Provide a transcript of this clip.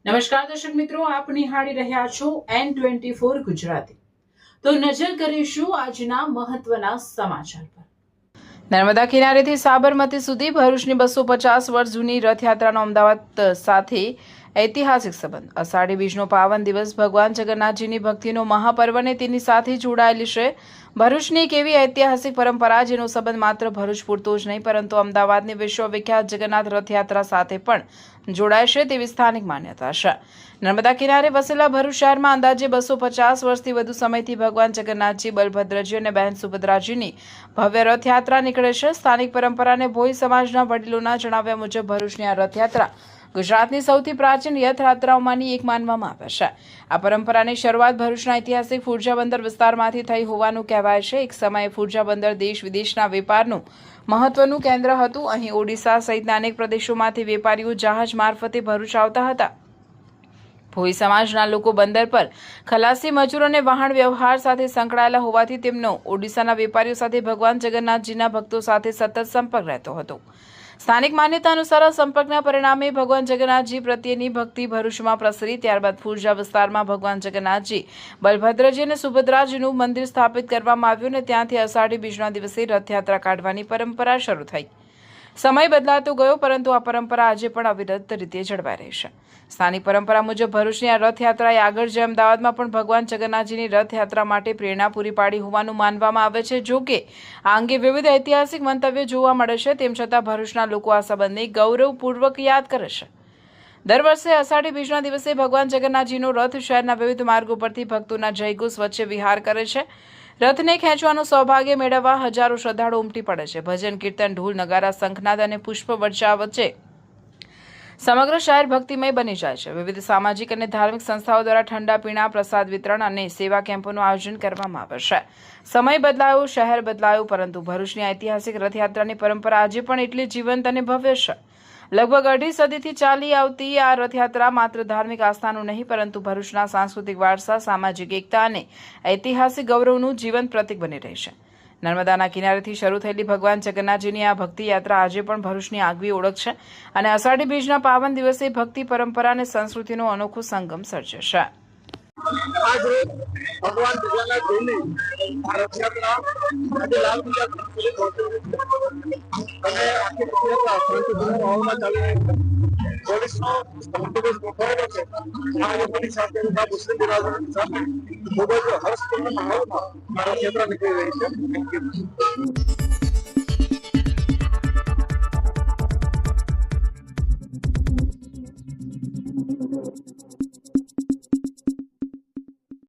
નમસ્કાર દર્શક મિત્રો, આપ નિહાળી રહ્યા છો N24 ગુજરાતી। તો નજર કરીશું આજના મહત્વના સમાચાર પર। નર્મદા કિનારેથી સાબરમતી સુધી ભરૂચની 250 વર્ષ જૂની રથયાત્રાનો અમદાવાદ સાથે ઐતિહાસિક સંબંધ। અષાઢી બીજનો પાવન દિવસ ભગવાન જગન્નાથજીની ભક્તિનો મહાપર્વ અને તેની સાથે જોડાયેલી છે ભરૂચની એક એવી ઐતિહાસિક પરંપરા જેનો સંબંધ માત્ર ભરૂચ પૂરતો જ નહીં પરંતુ અમદાવાદની વિશ્વવિખ્યાત જગન્નાથ રથયાત્રા સાથે પણ જોડાય છે તેવી સ્થાનિક માન્યતા છે। નર્મદા કિનારે વસેલા ભરૂચ શહેરમાં અંદાજે 250 વર્ષથી વધુ સમયથી ભગવાન જગન્નાથજી, બલભદ્રજી અને બહેન સુભદ્રાજીની ભવ્ય રથયાત્રા નીકળે છે। સ્થાનિક પરંપરા અને ભોઈ સમાજના વડીલોના જણાવ્યા મુજબ ભરૂચની આ રથયાત્રા ગુજરાતની સૌથી પ્રાચીન રથયાત્રાઓમાંની એક માનવામાં આવે છે। આ પરંપરાની શરૂઆત ભરૂચના ઐતિહાસિક ફુરજા બંદર વિસ્તારમાંથી થઈ હોવાનું કહેવાય છે। એક સમયે ફુરજા બંદર દેશ વિદેશના વેપારનું મહત્વનું કેન્દ્ર હતું। અહીં ઓડિશા સહિતના અનેક પ્રદેશોમાંથી વેપારીઓ જહાજ મારફતે ભરૂચ આવતા હતા। ભોઈ સમાજના લોકો બંદર પર ખલાસી મજૂરો અને વાહન વ્યવહાર સાથે સંકળાયેલા હોવાથી તેમનો ઓડિશાના વેપારીઓ સાથે ભગવાન જગન્નાથજીના ભક્તો સાથે સતત સંપર્ક રહેતો હતો। સ્થાનિક માન્યતા અનુસાર આ સંપર્કના પરિણામે ભગવાન જગન્નાથજી પ્રત્યેની ભક્તિ ભરૂચમાં પ્રસરી। ત્યારબાદ ફુરજા વિસ્તારમાં ભગવાન જગન્નાથજી, બલભદ્રજી અને સુભદ્રાજીનું મંદિર સ્થાપિત કરવામાં આવ્યું અને ત્યાંથી અષાઢી બીજના દિવસે રથયાત્રા કાઢવાની પરંપરા શરૂ થઈ। સમય બદલાતો ગયો પરંતુ આ પરંપરા આજે પણ અવિરત રીતે જળવાઈ રહી છે। સ્થાનિક પરંપરા મુજબ ભરૂચની આ રથયાત્રાએ આગળ જે અમદાવાદમાં પણ ભગવાન જગન્નાથજીની રથયાત્રા માટે પ્રેરણા પૂરી પાડી હોવાનું માનવામાં આવે છે। જો કે આ અંગે વિવિધ ઐતિહાસિક મંતવ્યો જોવા મળે છે, તેમ છતાં ભરૂચના લોકો આ સંબંધને ગૌરવપૂર્વક યાદ કરે છે। દર વર્ષે અષાઢી બીજના દિવસે ભગવાન જગન્નાથજીનો રથ શહેરના વિવિધ માર્ગો પરથી ભક્તોના જયઘોષ વચ્ચે વિહાર કરે છે। રથને ખેંચવાનું સૌભાગ્ય મેળવવા હજારો શ્રદ્ધાળુ ઉમટી પડે છે। ભજન, કીર્તન, ઢોલ, નગારા, શંખનાદ અને પુષ્પ વર્ષા વચ્ચે સમગ્ર શહેર ભક્તિમય બની જાય છે। વિવિધ સામાજિક અને ધાર્મિક સંસ્થાઓ દ્વારા ઠંડા પીણા, પ્રસાદ વિતરણ અને સેવા કેમ્પોનું આયોજન કરવામાં આવે છે। સમય બદલાયો, શહેર બદલાયું, પરંતુ ભરૂચની ઐતિહાસિક રથયાત્રાની પરંપરા આજે પણ એટલી જીવંત અને ભવ્ય છે। લગભગ અઢી સદીથી ચાલી આવતી આ રથયાત્રા માત્ર ધાર્મિક આસ્થાનું નહીં પરંતુ ભરૂચના સાંસ્કૃતિક વારસા, સામાજિક એકતા અને ઐતિહાસિક ગૌરવનું જીવંત પ્રતીક બની રહી છે। નર્મદાના કિનારેથી શરૂ થયેલી ભગવાન જગન્નાથજીની આ ભક્તિ યાત્રા આજે પણ ભરૂચની આગવી ઓળખ છે અને અષાઢી બીજના પાવન દિવસે ભક્તિ, પરંપરા અને સંસ્કૃતિનો અનોખો સંગમ સર્જે છે। आज रोज भगवान जगन्नाथजीની આ રથયાત્રા આજે લાલ કિલ્લા સુધી પહોંચી અને આખી રથયાત્રા સંતોષના માહોલમાં ચાલી રહી છે। પોલીસનો બંદોબસ્ત ગોઠવાયેલો છે। આ લોકોની સાથે મુસ્લિમ બિરાદરોની સાથે ખૂબ જ હર્ષપૂર્ણ માહોલમાં આ રથયાત્રા નીકળી રહી છે।